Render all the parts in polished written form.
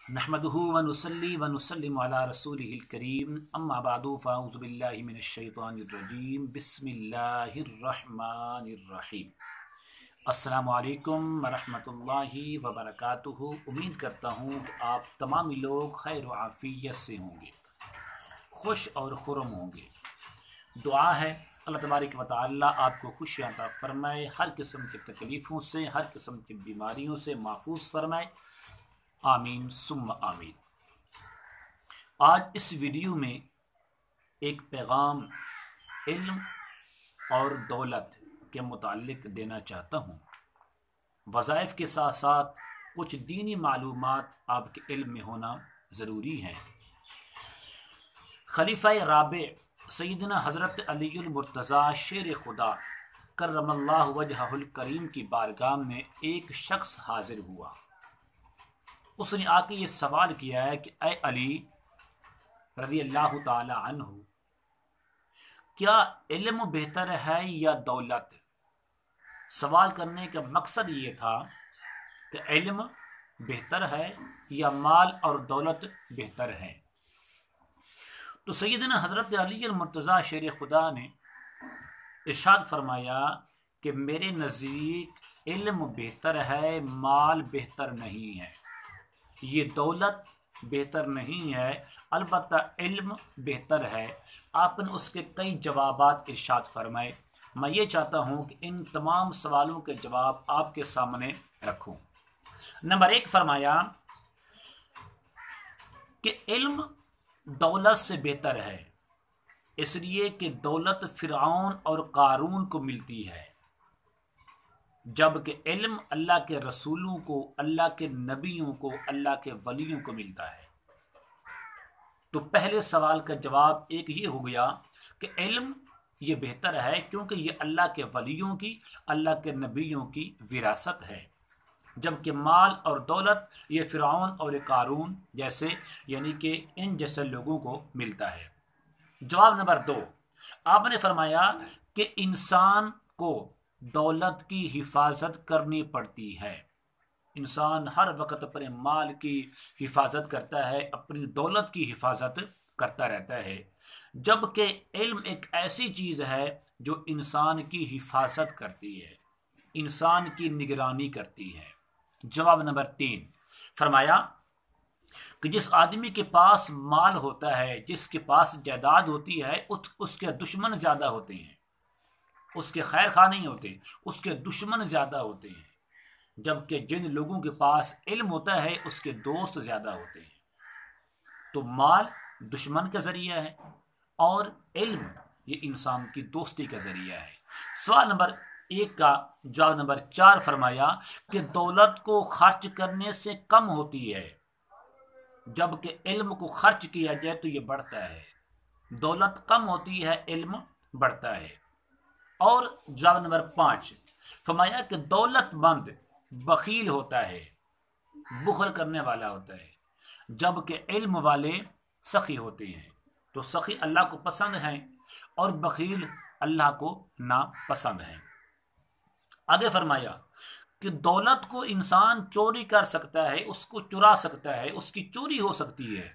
नहमदुहु व नुसल्ली व नुसल्लिमु अला रसूलिहिल करीम अम्मा बादु फ़अऊज़ु बिल्लाहि मिनश शैतानिर रजीम बिस्मिल्लाहिर रहमानिर रहीम। अस्सलामु अलैकुम व रहमतुल्लाहि व बरकातुहू। उम्मीद करता हूँ कि आप तमाम लोग खैर व आफियत से होंगे, खुश और खुरम होंगे। दुआ है अल्लाह तबारक व तआला आपको खुशियाँ अता फरमाए, हर किस्म की तकलीफ़ों से, हर किस्म की बीमारियों से महफूज फरमाए। आमीन सुम्मा आमीन। आज इस वीडियो में एक पैगाम इल्म और दौलत के मुताल्लिक देना चाहता हूँ। वज़ाइफ के साथ साथ कुछ दीनी मालूमात आपके इल्म में होना ज़रूरी है। खलीफा राबे सैयदना हज़रत अलीउल मुर्तज़ा शेर खुदा करमल्लाहु वजहुल करीम की बारगाह में एक शख्स हाजिर हुआ। उसने आके ये सवाल किया है कि ऐ अली रज़ी अल्लाह ताला अन्हु, क्या इल्म बेहतर है या दौलत? सवाल करने का मकसद ये था कि इल्म बेहतर है या माल और दौलत बेहतर है। तो सैयदना हज़रत अली मुर्तज़ा शेर खुदा ने इरशाद फरमाया कि मेरे नज़दीक इल्म बेहतर है, माल बेहतर नहीं है। ये दौलत बेहतर नहीं है, अलबत्ता इल्म बेहतर है। आपने उसके कई जवाबात इरशाद फरमाए। मैं ये चाहता हूँ कि इन तमाम सवालों के जवाब आपके सामने रखूँ। नंबर एक फरमाया कि इल्म दौलत से बेहतर है, इसलिए कि दौलत फ़िरऔन और क़ारून को मिलती है, जबकि इल्म अल्लाह के रसूलों को, अल्लाह के नबियों को, अल्लाह के वलियों को मिलता है। तो पहले सवाल का जवाब एक ये हो गया कि इल्म ये बेहतर है क्योंकि ये अल्लाह के वलियों की, अल्लाह के नबियों की विरासत है, जबकि माल और दौलत ये फ़िरऔन और क़ारून जैसे यानी कि इन जैसे लोगों को मिलता है। जवाब नंबर दो, आपने फरमाया कि इंसान को दौलत की हिफाजत करनी पड़ती है। इंसान हर वक्त अपने माल की हिफाजत करता है, अपनी दौलत की हिफाजत करता रहता है, जबकि इल्म एक ऐसी चीज़ है जो इंसान की हिफाजत करती है, इंसान की निगरानी करती है। जवाब नंबर तीन फरमाया कि जिस आदमी के पास माल होता है, जिसके पास जायदाद होती है, उसके दुश्मन ज़्यादा होते हैं, उसके खैर खा नहीं होते, उसके दुश्मन ज़्यादा होते हैं, जबकि जिन लोगों के पास इल्म होता है उसके दोस्त ज़्यादा होते हैं। तो माल दुश्मन का ज़रिया है और इल्म ये इंसान की दोस्ती का ज़रिया है। सवाल नंबर एक का जवाब नंबर चार फरमाया कि दौलत को खर्च करने से कम होती है, जबकि इल्म को खर्च किया जाए तो ये बढ़ता है। दौलत कम होती है, इल्म बढ़ता है। और जवाब नंबर पाँच फरमाया कि दौलतमंद बखील होता है, बुखल करने वाला होता है, जबकि इल्म वाले सखी होते हैं। तो सखी अल्लाह को पसंद हैं और बखील अल्लाह को नापसंद हैं। आगे फरमाया कि दौलत को इंसान चोरी कर सकता है, उसको चुरा सकता है, उसकी चोरी हो सकती है,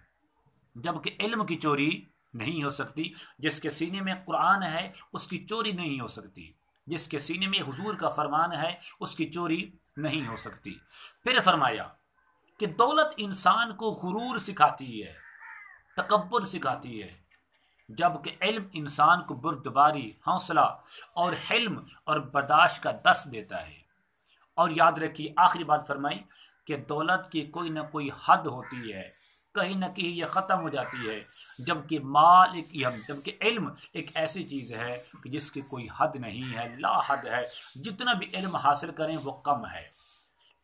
जबकि इल्म की चोरी नहीं हो सकती। जिसके सीने में कुरान है उसकी चोरी नहीं हो सकती, जिसके सीने में हुजूर का फरमान है उसकी चोरी नहीं हो सकती। फिर फरमाया कि दौलत इंसान को गुरूर सिखाती है, तकब्बुर सिखाती है, जबकि इल्म इंसान को बुर्दबारी, हौसला और हिल्म और बर्दाश्त का दर्स देता है। और याद रखिए आखिरी बात फरमाई कि दौलत की कोई ना कोई हद होती है, कहीं ना कहीं ये ख़त्म हो जाती है, जबकि माल जबकि इल्म एक ऐसी चीज़ है कि जिसकी कोई हद नहीं है, ला हद है। जितना भी इल्म हासिल करें वो कम है।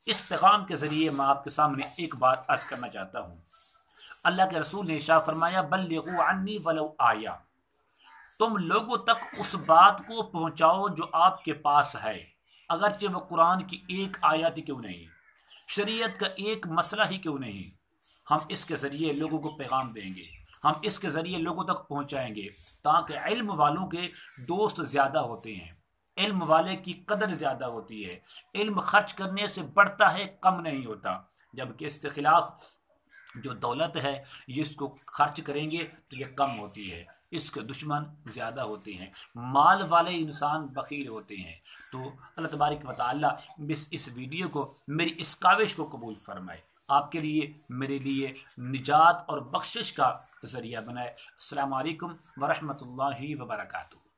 इस पैगाम के ज़रिए मैं आपके सामने एक बात अर्ज करना चाहता हूँ। अल्लाह के रसूल ने इरशाद फरमाया बल्लिगू अन्नी वलौ आया, तुम लोगों तक उस बात को पहुँचाओ जो आपके पास है, अगरचे वो कुरान की एक आयत ही क्यों नहीं, शरीयत का एक मसला ही क्यों नहीं। हम इसके ज़रिए लोगों को पैगाम देंगे, हम इसके ज़रिए लोगों तक पहुँचाएंगे, ताकि इल्म वालों के दोस्त ज़्यादा होते हैं, इल्म वाले की कदर ज़्यादा होती है, इल्म खर्च करने से बढ़ता है, कम नहीं होता। जबकि इसके खिलाफ جو دولت ہے یہ اس کو خرچ کریں گے تو یہ کم ہوتی ہے، اس کے دشمن زیادہ ہوتے ہیں، مال والے انسان بخیل ہوتے ہیں۔ تو اللہ تبارک و تعالیٰ اس ویڈیو کو، میری اس کاوش کو قبول فرمائے، آپ کے لیے میرے لیے نجات اور بخشش کا ذریعہ بنائے۔ السلام علیکم ورحمۃ اللہ وبرکاتہ۔